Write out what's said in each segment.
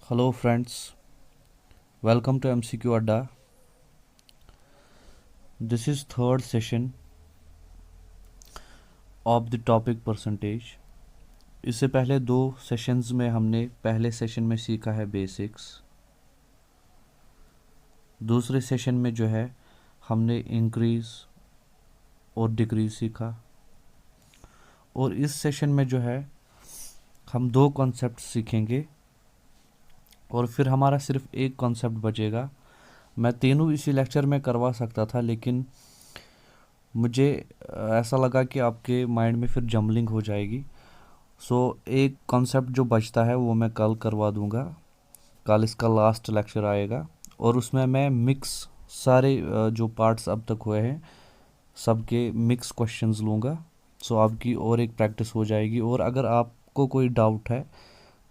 Hello friends, welcome to MCQ Adda. This is third session of the topic percentage. इससे पहले दो sessions में हमने पहले सेशन में सीखा है बेसिक्स, दूसरे सेशन में जो है हमने इंक्रीज और डिक्रीज सीखा, और इस सेशन में जो है हम दो कॉन्सेप्ट सीखेंगे और फिर हमारा सिर्फ एक कॉन्सेप्ट बचेगा। मैं तीनों इसी लेक्चर में करवा सकता था, लेकिन मुझे ऐसा लगा कि आपके माइंड में फिर जम्बलिंग हो जाएगी। एक कॉन्सेप्ट जो बचता है वो मैं कल करवा दूंगा। कल इसका लास्ट लेक्चर आएगा और उसमें मैं मिक्स सारे जो पार्ट्स अब तक हुए हैं सबके मिक्स क्वेश्चंस लूँगा। आपकी और एक प्रैक्टिस हो जाएगी। और अगर आपको कोई डाउट है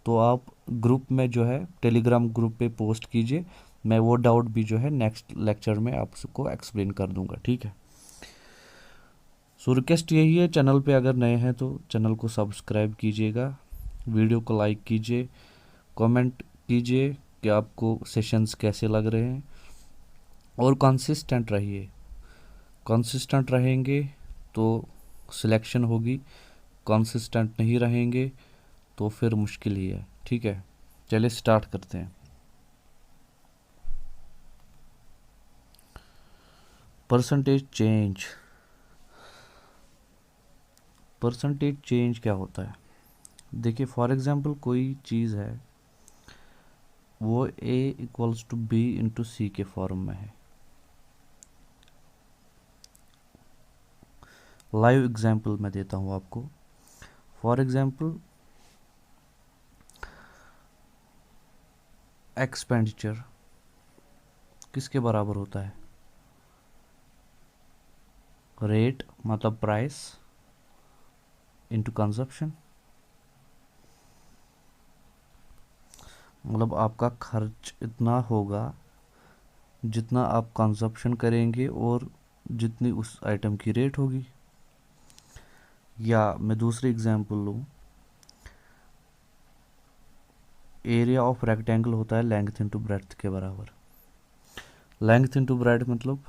तो आप ग्रुप में जो है टेलीग्राम ग्रुप पे पोस्ट कीजिए, मैं वो डाउट भी जो है नेक्स्ट लेक्चर में आपको एक्सप्लेन कर दूंगा। ठीक है। रिक्वेस्ट यही है, चैनल पे अगर नए हैं तो चैनल को सब्सक्राइब कीजिएगा, वीडियो को लाइक कीजिए, कमेंट कीजिए कि आपको सेशंस कैसे लग रहे हैं, और कंसिस्टेंट रहिए। कंसिस्टेंट रहेंगे तो सिलेक्शन होगी, कंसिस्टेंट नहीं रहेंगे तो फिर मुश्किल ही है। ठीक है, चलिए स्टार्ट करते हैं। Percentage change. परसेंटेज चेंज क्या होता है? देखिए, फॉर एग्जांपल कोई चीज़ है, वो a equals to b into C के फॉर्म में है। लाइव एग्जांपल मैं देता हूँ आपको। फॉर एग्जांपल एक्सपेंडिचर किसके बराबर होता है? रेट मतलब प्राइस इंटू कंजप्शन, मतलब आपका खर्च इतना होगा जितना आप कंजप्शन करेंगे और जितनी उस आइटम की रेट होगी। या मैं दूसरी एग्जांपल लूँ, एरिया ऑफ रेक्टेंगल होता है लेंथ इंटू ब्रेड्थ के बराबर। लेंथ इंटू ब्रेड्थ मतलब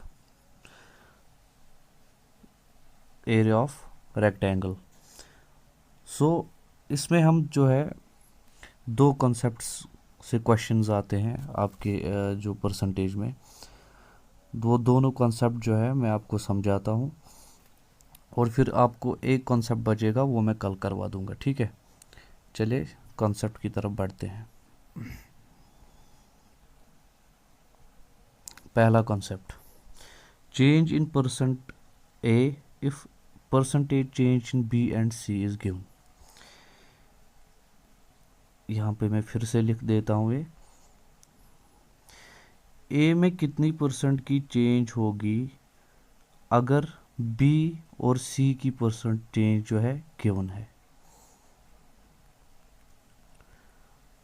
एरिया ऑफ रेक्टेंगल। इसमें हम जो है दो कॉन्सेप्ट्स से क्वेश्चंस आते हैं आपके जो परसेंटेज में। वो दोनों कॉन्सेप्ट जो है मैं आपको समझाता हूँ, और फिर आपको एक कॉन्सेप्ट बचेगा वो मैं कल करवा दूंगा। ठीक है, चलिए कॉन्सेप्ट की तरफ बढ़ते हैं। पहला concept, change in percent A if percentage change in B and C is given. यहाँ पे मैं फिर से लिख देता हूँ, ए में कितनी परसेंट की चेंज होगी अगर बी और सी की परसेंट चेंज जो है गिवन है।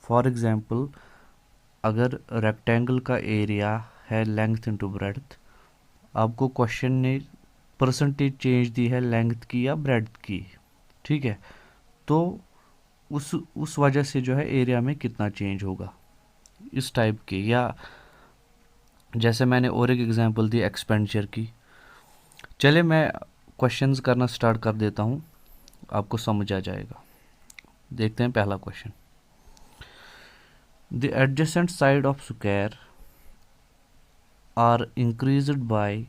फॉर एग्जांपल, अगर रेक्टेंगल का एरिया है लेंथ इंटू ब्रेड्थ, आपको क्वेश्चन ने परसेंटेज चेंज दी है लेंथ की या ब्रेड्थ की। ठीक है, तो उस वजह से जो है एरिया में कितना चेंज होगा, इस टाइप के। या जैसे मैंने और एक एग्जांपल दी एक्सपेंडिचर की। चलिए मैं क्वेश्चंस करना स्टार्ट कर देता हूँ, आपको समझ आ जाएगा। देखते हैं पहला question. The adjacent side of square are increased by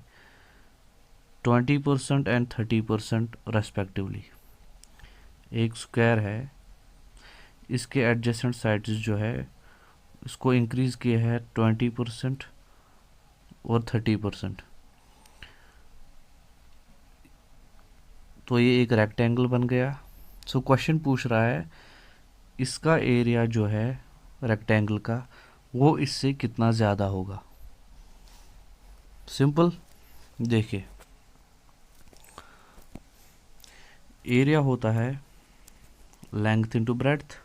20% and 30% respectively. एक स्क्वायर है, इसके एडजेसेंट साइड्स जो है इसको इंक्रीज किया है 20% और 30%। तो ये एक रेक्टेंगल बन गया। क्वेश्चन पूछ रहा है इसका एरिया जो है रेक्टेंगल का वो इससे कितना ज़्यादा होगा। सिंपल, देखिए एरिया होता है लेंथ इंटू ब्रेड्थ।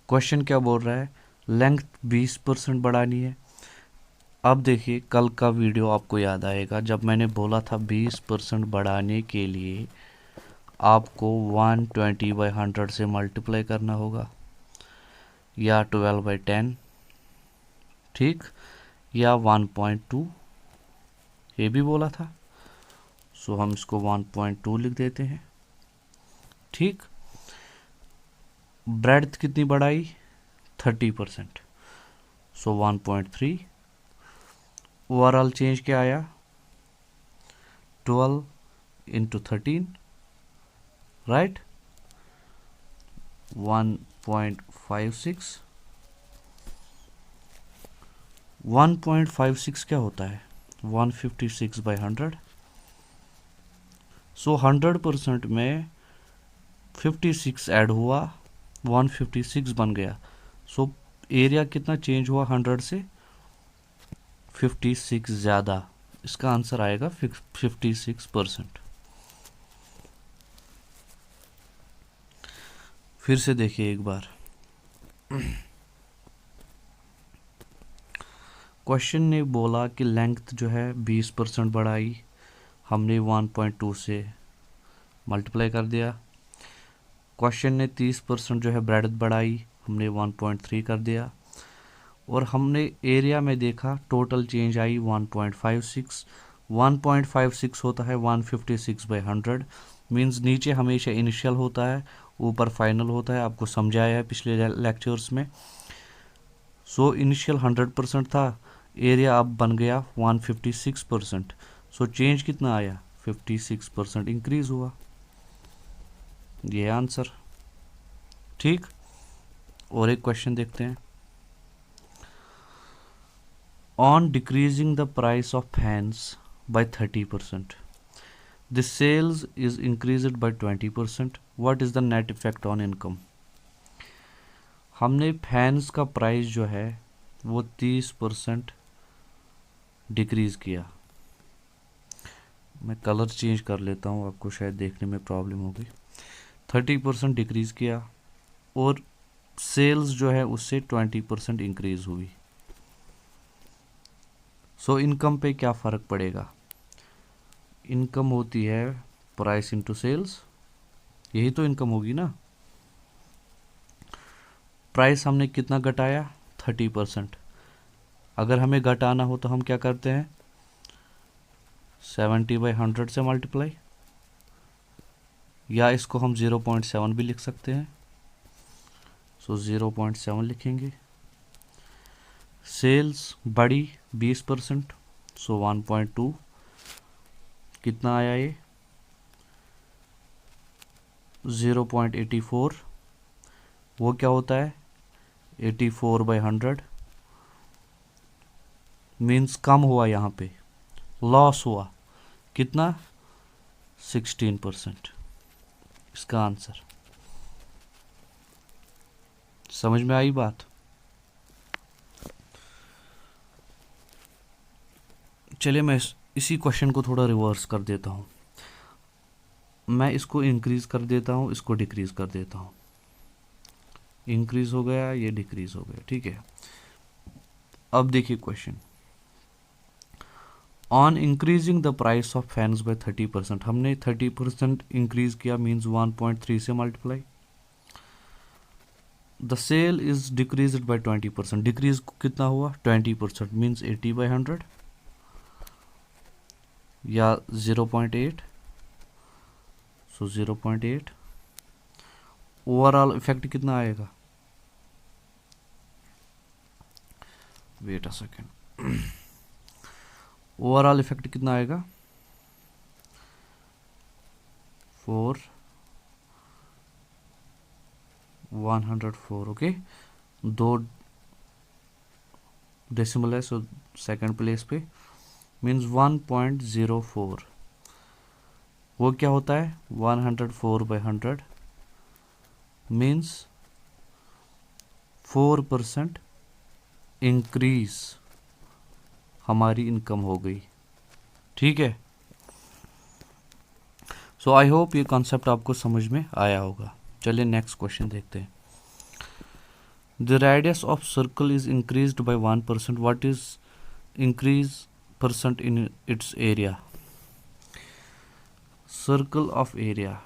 क्वेश्चन क्या बोल रहा है? लेंथ 20% बढ़ानी है। अब देखिए, कल का वीडियो आपको याद आएगा जब मैंने बोला था 20% बढ़ाने के लिए आपको 120/100 से मल्टीप्लाई करना होगा। या 12/10, ठीक, या 1.2, ये भी बोला था। सो हम इसको 1.2 लिख देते हैं, ठीक। ब्रेड्थ कितनी बढ़ाई, 30%, सो 1.3। ओवरऑल चेंज क्या आया, 12 into 13, राइट, 1.56। 1.56 क्या होता है, 156/100। सो 100% में 56 ऐड हुआ, 156 बन गया। सो एरिया कितना चेंज हुआ, 100 से 56 ज़्यादा। इसका आंसर आएगा 56%। फिर से देखिए एक बार, क्वेश्चन ने बोला कि लेंथ जो है 20% बढ़ाई, हमने 1.2 से मल्टीप्लाई कर दिया। क्वेश्चन ने 30% जो है ब्रेड्थ बढ़ाई, हमने 1.3 कर दिया। और हमने एरिया में देखा टोटल चेंज आई 1.56। 1.56 होता है 156/100, मींस नीचे हमेशा इनिशियल होता है, ऊपर फाइनल होता है। आपको समझाया है पिछले लेक्चर्स में। सो इनिशियल 100% था, एरिया अब बन गया 156%। सो चेंज कितना आया, 56% इंक्रीज हुआ, ये आंसर, ठीक। और एक क्वेश्चन देखते हैं। On decreasing the price of fans by 30%, the sales is increased by 20%, what is the net effect on income? हमने फैंस का प्राइस जो है वो 30% डिक्रीज किया। मैं कलर चेंज कर लेता हूँ, आपको शायद देखने में प्रॉब्लम होगी। 30% डिक्रीज किया और सेल्स जो है उससे 20% इंक्रीज हुई। सो इनकम पे क्या फ़र्क पड़ेगा, इनकम होती है प्राइस इनटू सेल्स, यही तो इनकम होगी ना। प्राइस हमने कितना घटाया, 30%। अगर हमें घटाना हो तो हम क्या करते हैं, 70/100 से मल्टीप्लाई, या इसको हम 0.7 भी लिख सकते हैं। सो 0.7 लिखेंगे। सेल्स बढ़ी 20%, सो 1.2 कितना आया ये, 0.84। वो क्या होता है, 84/100, मीन्स कम हुआ, यहाँ पे लॉस हुआ कितना, 16%। इसका आंसर, समझ में आई बात। चलिए मैं इसी क्वेश्चन को थोड़ा रिवर्स कर देता हूँ। मैं इसको इंक्रीज कर देता हूँ, इसको डिक्रीज कर देता हूँ। इंक्रीज हो गया, ये डिक्रीज हो गया, ठीक है। अब देखिए question, on increasing the price of fans by 30%, हमने 30% इंक्रीज किया, मीन्स 1.3 से multiply. The sale is decrease by 20%, decrease कितना हुआ, 20%, मीन्स 80/100 या 0.8। सो 0.8। ओवरऑल इफेक्ट कितना आएगा, wait a second, overall effect कितना आएगा, 104। ओके, 2 डेसिमल है, सो सेकंड प्लेस पे, मीन्स 1.04। वो क्या होता है, 104/100, मीन्स 4% इंक्रीज हमारी इनकम हो गई, ठीक है। सो आई होप ये कॉन्सेप्ट आपको समझ में आया होगा। चलिए नेक्स्ट क्वेश्चन देखते हैं। The radius of circle is increased bye 1%, what is increase percent in its area. Circle of area,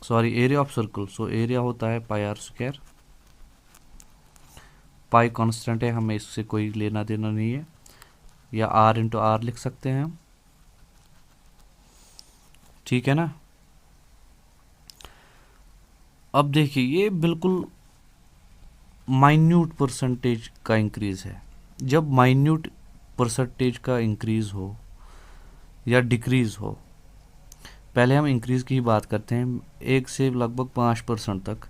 sorry area of circle, so area होता है पाई r स्क्वायर, पाई कांस्टेंट है, हमें इससे कोई लेना देना नहीं है, या आर इंटू आर लिख सकते हैं हम, ठीक है ना। अब देखिए ये बिल्कुल माइन्यूट परसेंटेज का इंक्रीज है। जब माइन्यूट परसेंटेज का इंक्रीज हो या डिक्रीज हो, पहले हम इंक्रीज की ही बात करते हैं, 1 से लगभग 5% तक,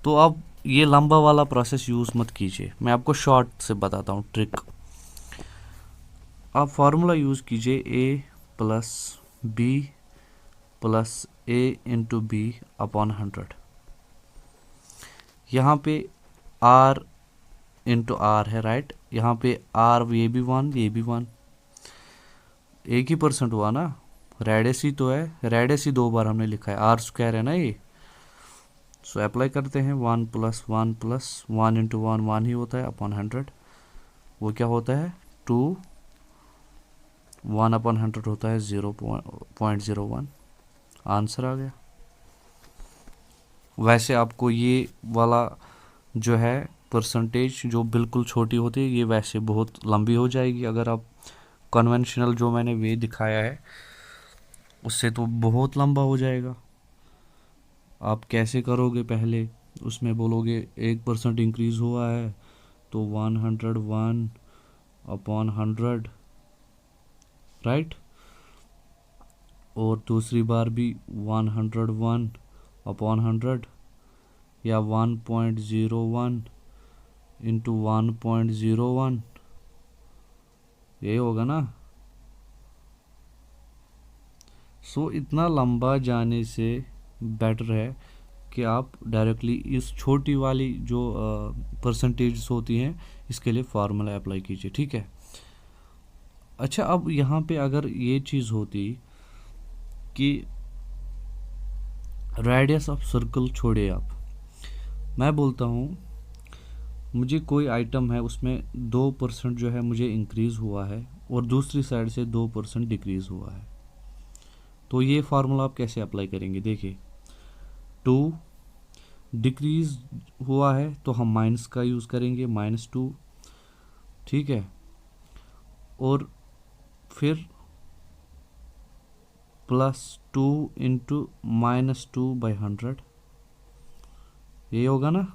तो अब ये लंबा वाला प्रोसेस यूज़ मत कीजिए, मैं आपको शॉर्ट से बताता हूँ ट्रिक। आप फार्मूला यूज़ कीजिए a plus B plus a into B upon 100। यहाँ पे r इंटू आर है, राइट, यहाँ पे r ये भी 1 ये भी 1, एक ही परसेंट हुआ ना, रेडियस ही तो है, रेडियस ही 2 बार हमने लिखा है, आर स्क्वायर है ना ये। सो अप्लाई करते हैं, 1 प्लस 1 प्लस 1 इंटू 1 1 ही होता है अपॉन 100, वो क्या होता है 2, 1 अपॉन 100 होता है 0.01, आंसर आ गया। वैसे आपको ये वाला जो है परसेंटेज जो बिल्कुल छोटी होती है, ये वैसे बहुत लंबी हो जाएगी, अगर आप कन्वेंशनल जो मैंने वे दिखाया है उससे तो बहुत लंबा हो जाएगा। आप कैसे करोगे, पहले उसमें बोलोगे 1% इंक्रीज हुआ है तो 101 अपॉन 100, राइट, और दूसरी बार भी 101 अपॉन 100, या 1.01 इंटू 1.01, ये होगा ना। सो इतना लंबा जाने से बेटर है कि आप डायरेक्टली इस छोटी वाली जो परसेंटेज होती हैं इसके लिए फार्मूला अप्लाई कीजिए, ठीक है। अच्छा, अब यहाँ पे अगर ये चीज़ होती कि रेडियस ऑफ सर्कल छोड़े, आप, मैं बोलता हूँ मुझे कोई आइटम है उसमें 2% जो है मुझे इंक्रीज़ हुआ है और दूसरी साइड से 2% डिक्रीज़ हुआ है, तो ये फार्मूला आप कैसे अप्लाई करेंगे, देखिए 2 डिक्रीज हुआ है तो हम माइनस का यूज़ करेंगे, -2, ठीक है, और फिर +2 इंटू -2/100, ये होगा ना।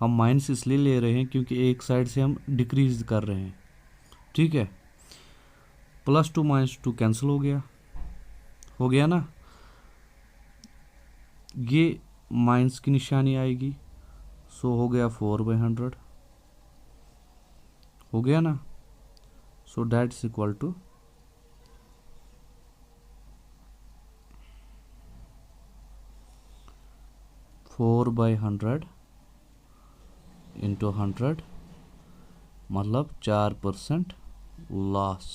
हम माइनस इसलिए ले रहे हैं क्योंकि एक साइड से हम डिक्रीज कर रहे हैं, ठीक है। +2 -2 कैंसिल हो गया ना, ये माइनस की निशानी आएगी, सो हो गया 4/100, हो गया ना। So that is equal to 4/100 into 100, मतलब 4% लॉस,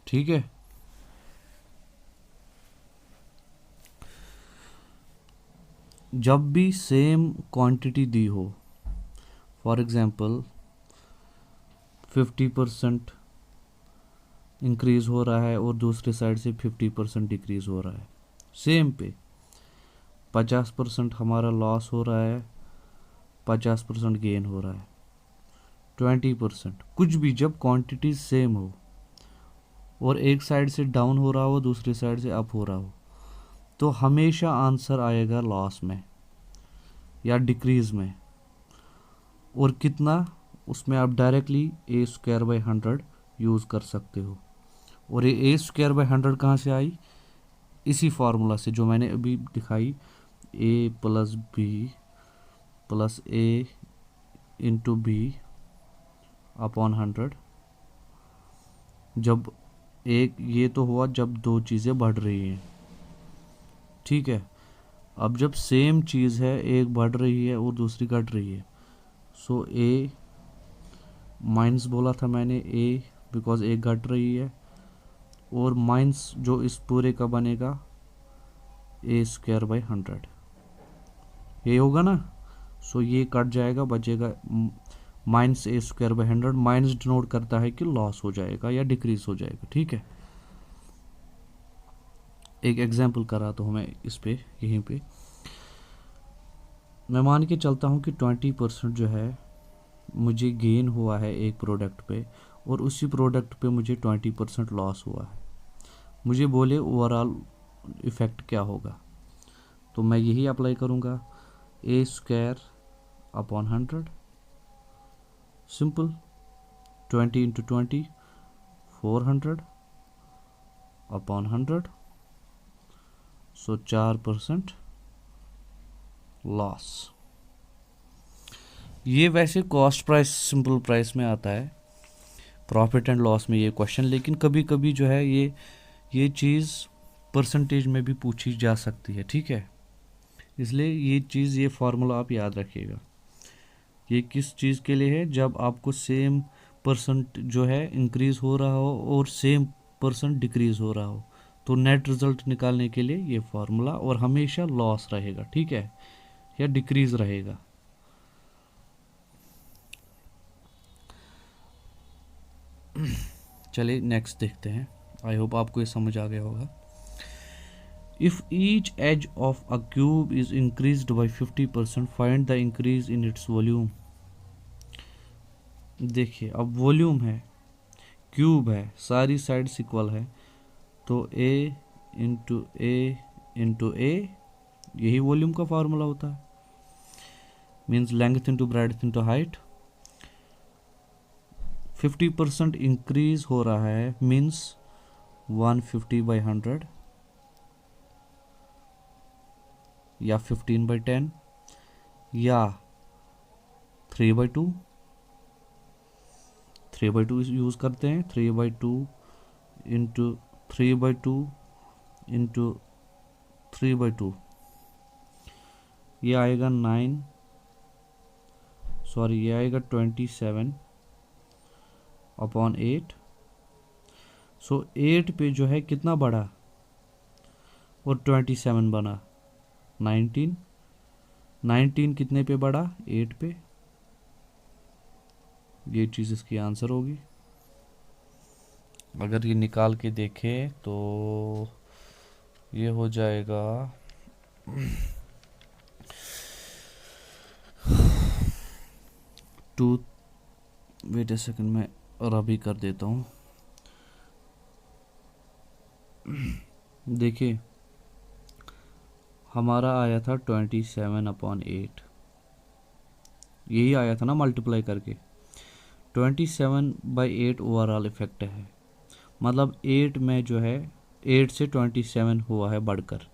ठीक है। जब भी सेम क्वांटिटी दी हो, फॉर एग्जांपल 50% इंक्रीज हो रहा है और दूसरे साइड से 50% डिक्रीज हो रहा है, सेम पे 50% हमारा लॉस हो रहा है, 50% गेन हो रहा है, 20%, कुछ भी जब क्वांटिटी सेम हो और एक साइड से डाउन हो रहा हो दूसरी साइड से अप हो रहा हो, तो हमेशा आंसर आएगा लॉस में या डिक्रीज में। और कितना, उसमें आप डायरेक्टली a² यूज़ कर सकते हो। और ये a² कहाँ से आई, इसी फार्मूला से जो मैंने अभी दिखाई, a plus B plus a into B upon 100। जब एक ये तो हुआ जब दो चीज़ें बढ़ रही हैं, ठीक है। अब जब सेम चीज़ है, एक बढ़ रही है और दूसरी घट रही है, सो a माइनस बोला था मैंने, a बिकॉज एक घट रही है, और माइनस जो इस पूरे का बनेगा a²/100, ये होगा ना। सो ये कट जाएगा, बचेगा -a²/100, माइनस डिनोट करता है कि लॉस हो जाएगा या डिक्रीज हो जाएगा, ठीक है। एक एग्जांपल करा तो हमें इस पे, यहीं पे मैं मान के चलता हूँ कि 20% जो है मुझे गेन हुआ है एक प्रोडक्ट पे, और उसी प्रोडक्ट पे मुझे 20% लॉस हुआ है। मुझे बोले ओवरऑल इफ़ेक्ट क्या होगा, तो मैं यही अप्लाई करूँगा, a square upon 100, simple, 20 into 20 400 upon 100, so 4% loss. ये वैसे कॉस्ट प्राइस सिंपल प्राइस में आता है, प्रॉफिट एंड लॉस में ये क्वेश्चन, लेकिन कभी कभी जो है ये चीज़ परसेंटेज में भी पूछी जा सकती है, ठीक है। इसलिए ये चीज़, ये फार्मूला आप याद रखिएगा। ये किस चीज़ के लिए है, जब आपको सेम परसेंट जो है इंक्रीज़ हो रहा हो और सेम परसेंट डिक्रीज़ हो रहा हो, तो नेट रिज़ल्ट निकालने के लिए ये फार्मूला, और हमेशा लॉस रहेगा, ठीक है, या डिक्रीज़ रहेगा। चलिए नेक्स्ट देखते हैं। आई होप आपको ये समझ आ गया होगा। If each edge of a cube is increased by 50%, find the increase in its volume. देखिए, अब वॉल्यूम है, क्यूब है, सारी साइड्स इक्वल है, तो ए इंटू ए, यही वॉल्यूम का फार्मूला होता है, means length into breadth into height. 50% increase हो रहा है, मीन्स 150/100 या 15/10 या 3/2 यूज़ करते हैं। 3/2 इंटू 3/2 इंटू 3/2, ये आएगा 9, सॉरी ये आएगा 27 अपॉन 8। सो 8 पे जो है कितना बढ़ा और 27 बना, 19 कितने पे बढ़ा, 8 पे। ये चीज़ इसकी आंसर होगी। अगर ये निकाल के देखें तो ये हो जाएगा 2, वेट ए सेकंड, मैं और अभी कर देता हूँ। देखिए, हमारा आया था 27/8, यही आया था ना मल्टीप्लाई करके। 27/8 ओवरऑल इफेक्ट है, मतलब 8 में जो है 8 से 27 हुआ है बढ़कर।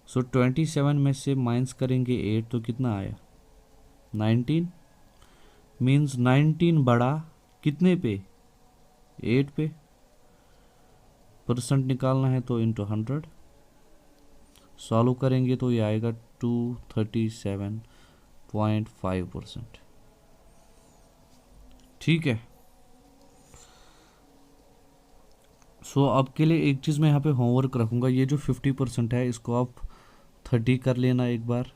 सो 27 में से माइनस करेंगे 8 तो कितना आया, 19, मीन्स 19 बढ़ा कितने पे, 8 पे। परसेंट निकालना है तो इंटू 100, सॉल्व करेंगे तो ये आएगा 237.5%, ठीक है। सो अब के लिए एक चीज़ मैं यहाँ पे होमवर्क रखूँगा, ये जो 50% है इसको आप 30 कर लेना, एक बार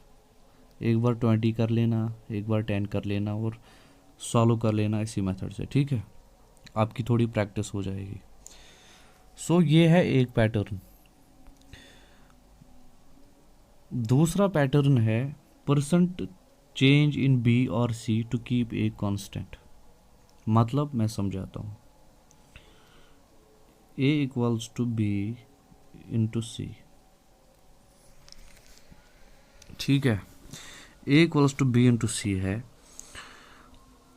20 कर लेना, एक बार 10 कर लेना, और सॉल्व कर लेना इसी मेथड से, ठीक है। आपकी थोड़ी प्रैक्टिस हो जाएगी। सो ये है एक पैटर्न। दूसरा पैटर्न है परसेंट चेंज इन बी और सी टू कीप ए कांस्टेंट। मतलब मैं समझाता हूँ, ए इक्वल्स टू बी इंटू सी, ठीक है। ए इक्वल्स टू बी इंटू सी है।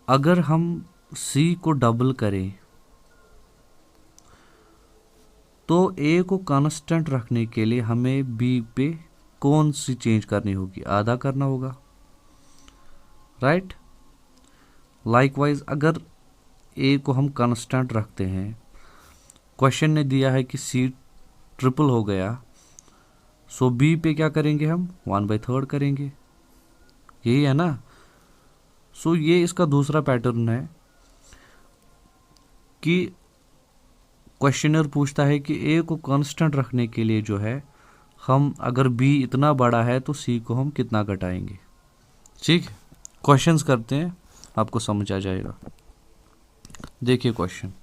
अगर हम सी को डबल करें तो ए को कांस्टेंट रखने के लिए हमें बी पे कौन सी चेंज करनी होगी, आधा करना होगा, राइट। लाइकवाइज अगर ए को हम कांस्टेंट रखते हैं, क्वेश्चन ने दिया है कि सी ट्रिपल हो गया, सो बी पे क्या करेंगे हम, 1/3 करेंगे, यही है ना। सो ये इसका दूसरा पैटर्न है कि क्वेश्चनर पूछता है कि ए को कांस्टेंट रखने के लिए जो है हम, अगर बी इतना बड़ा है तो सी को हम कितना घटाएंगे, ठीक। क्वेश्चंस करते हैं, आपको समझ आ जाएगा। देखिए question,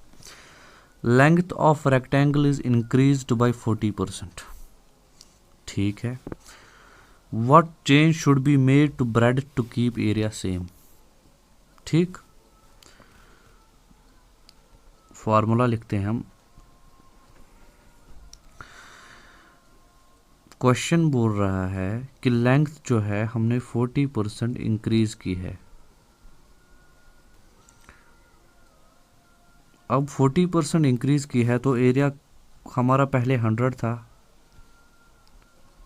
length of rectangle is increased by 40%, ठीक है। What change should be made to breadth to keep area same. ठीक, फॉर्मूला लिखते हैं हम। क्वेश्चन बोल रहा है कि लेंथ जो है हमने 40% इंक्रीज की है। अब 40% इंक्रीज की है तो एरिया हमारा पहले 100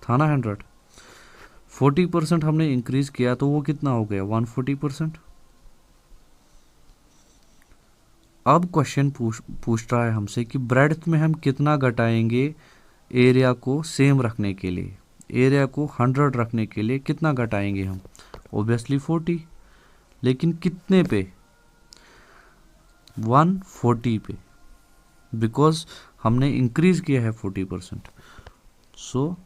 था ना 100। 40% हमने इंक्रीज किया तो वो कितना हो गया 140%। अब क्वेश्चन पूछ रहा है हमसे कि ब्रेड्थ में हम कितना घटाएंगे एरिया को सेम रखने के लिए। एरिया को 100 रखने के लिए कितना घटाएंगे हम, ओबियसली 40, लेकिन कितने पे, 140 पे, बिकॉज हमने इंक्रीज किया है 40%। सो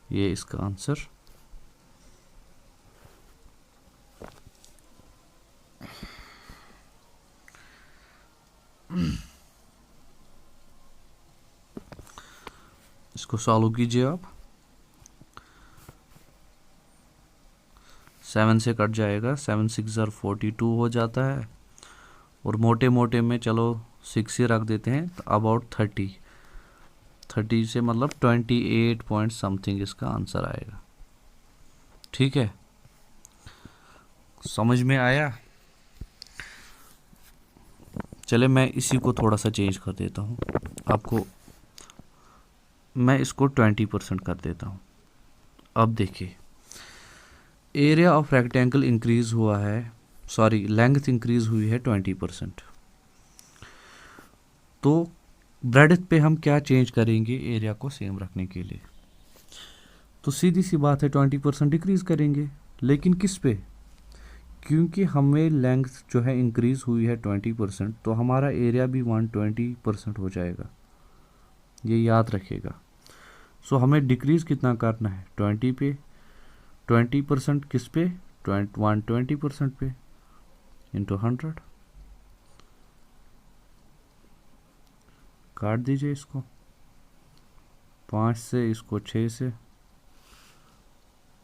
ये इसका आंसर। इसको सॉल्व कीजिए आप। 7 से कट जाएगा, 7 6 42 हो जाता है, और मोटे मोटे में चलो 6 ही रख देते हैं, तो अबाउट 30 से मतलब 28 पॉइंट समथिंग इसका आंसर आएगा। ठीक है, समझ में आया। चले मैं इसी को थोड़ा सा चेंज कर देता हूँ आपको, मैं इसको 20% कर देता हूँ। अब देखिए, एरिया ऑफ रेक्टेंगल इंक्रीज हुआ है, सॉरी लेंथ इंक्रीज हुई है 20%। तो ब्रेड्थ पे हम क्या चेंज करेंगे एरिया को सेम रखने के लिए, तो सीधी सी बात है 20% डिक्रीज करेंगे। लेकिन किस पे, क्योंकि हमें लेंथ जो है इंक्रीज हुई है 20%, तो हमारा एरिया भी 120% हो जाएगा, ये याद रखिएगा। सो हमें डिक्रीज कितना करना है 20 पे, 20% किस पे, 120% पे, इंटू 100। काट दीजिए इसको, 5 से इसको 6 से,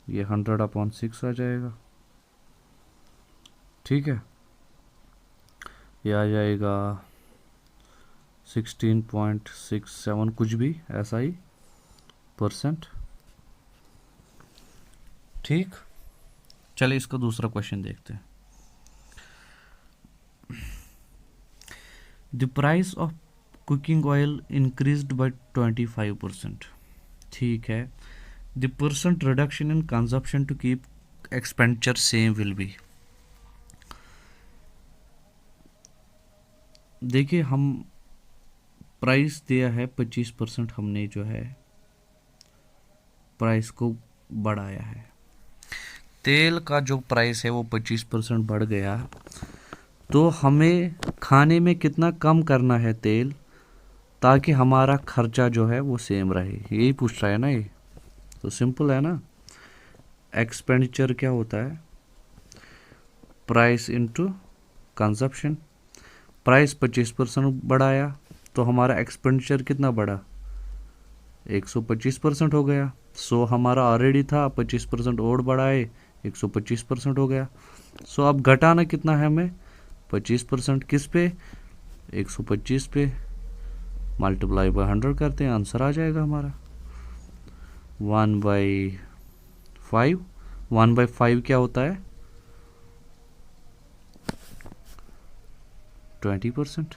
ये 100/6 आ जाएगा। ठीक है, ये आ जाएगा 16.67 कुछ भी ऐसा ही %। ठीक, चलिए इसका दूसरा क्वेश्चन देखते हैं। The price of cooking oil increased by 25%। ठीक है, the percent reduction in consumption to keep expenditure same will be. देखिए, हम प्राइस दिया है 25%, हमने जो है प्राइस को बढ़ाया है। तेल का जो प्राइस है वो 25% बढ़ गया, तो हमें खाने में कितना कम करना है तेल, ताकि हमारा खर्चा जो है वो सेम रहे। यही पूछ रहा है ना ये, तो सिंपल है ना। एक्सपेंडिचर क्या होता है, प्राइस इनटू कंजप्शन। प्राइस 25% बढ़ाया तो हमारा एक्सपेंडिचर कितना बढ़ा, 125% हो गया। सो हमारा ऑलरेडी था 25% और बढ़ाए 125% हो गया। सो अब घटाना कितना है हमें, 25% किस पे, 125 पे, मल्टीप्लाई बाय 100 करते हैं, आंसर आ जाएगा हमारा 1/5। 1/5 क्या होता है, 20%,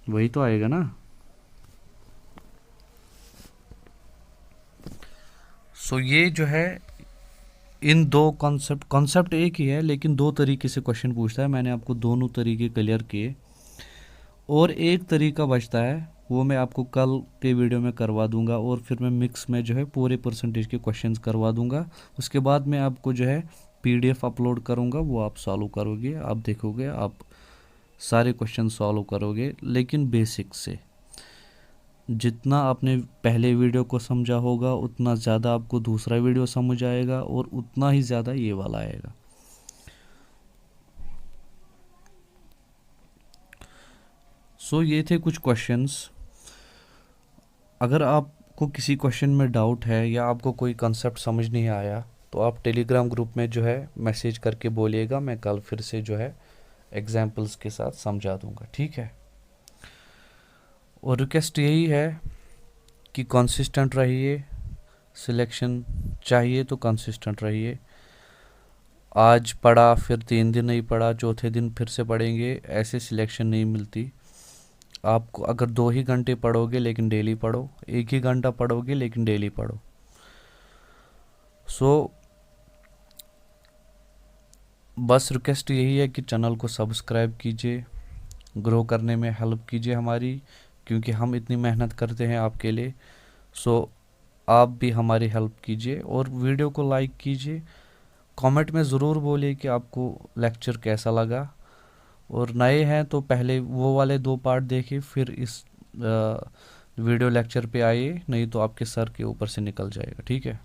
वही तो आएगा ना। सो ये जो है, इन दो कॉन्सेप्ट एक ही है, लेकिन दो तरीके से क्वेश्चन पूछता है। मैंने आपको दोनों तरीके क्लियर किए, और एक तरीका बचता है, वो मैं आपको कल के वीडियो में करवा दूंगा, और फिर मैं मिक्स में जो है पूरे परसेंटेज के क्वेश्चंस करवा दूंगा। उसके बाद मैं आपको जो है PDF अपलोड करूंगा, वो आप सॉल्व करोगे, आप देखोगे, आप सारे क्वेश्चन सॉल्व करोगे, लेकिन बेसिक से। जितना आपने पहले वीडियो को समझा होगा उतना ज़्यादा आपको दूसरा वीडियो समझ आएगा, और उतना ही ज़्यादा ये वाला आएगा। सो ये थे कुछ क्वेश्चंस। अगर आपको किसी क्वेश्चन में डाउट है या आपको कोई कंसेप्ट समझ नहीं आया तो आप टेलीग्राम ग्रुप में जो है मैसेज करके बोलिएगा, मैं कल फिर से जो है एग्जाम्पल्स के साथ समझा दूंगा, ठीक है। और रिक्वेस्ट यही है कि कंसिस्टेंट रहिए, सिलेक्शन चाहिए तो कंसिस्टेंट रहिए। आज पढ़ा फिर 3 दिन नहीं पढ़ा, चौथे दिन फिर से पढ़ेंगे, ऐसे सिलेक्शन नहीं मिलती। आपको अगर 2 ही घंटे पढ़ोगे लेकिन डेली पढ़ो, 1 ही घंटा पढ़ोगे लेकिन डेली पढ़ो। सो बस रिक्वेस्ट यही है कि चैनल को सब्सक्राइब कीजिए, ग्रो करने में हेल्प कीजिए हमारी, क्योंकि हम इतनी मेहनत करते हैं आपके लिए। सो आप भी हमारी हेल्प कीजिए और वीडियो को लाइक कीजिए। कमेंट में ज़रूर बोलिए कि आपको लेक्चर कैसा लगा, और नए हैं तो पहले वो वाले 2 पार्ट देखिए, फिर इस वीडियो लेक्चर पे आइए, नहीं तो आपके सर के ऊपर से निकल जाएगा, ठीक है।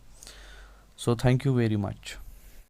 So thank you very much.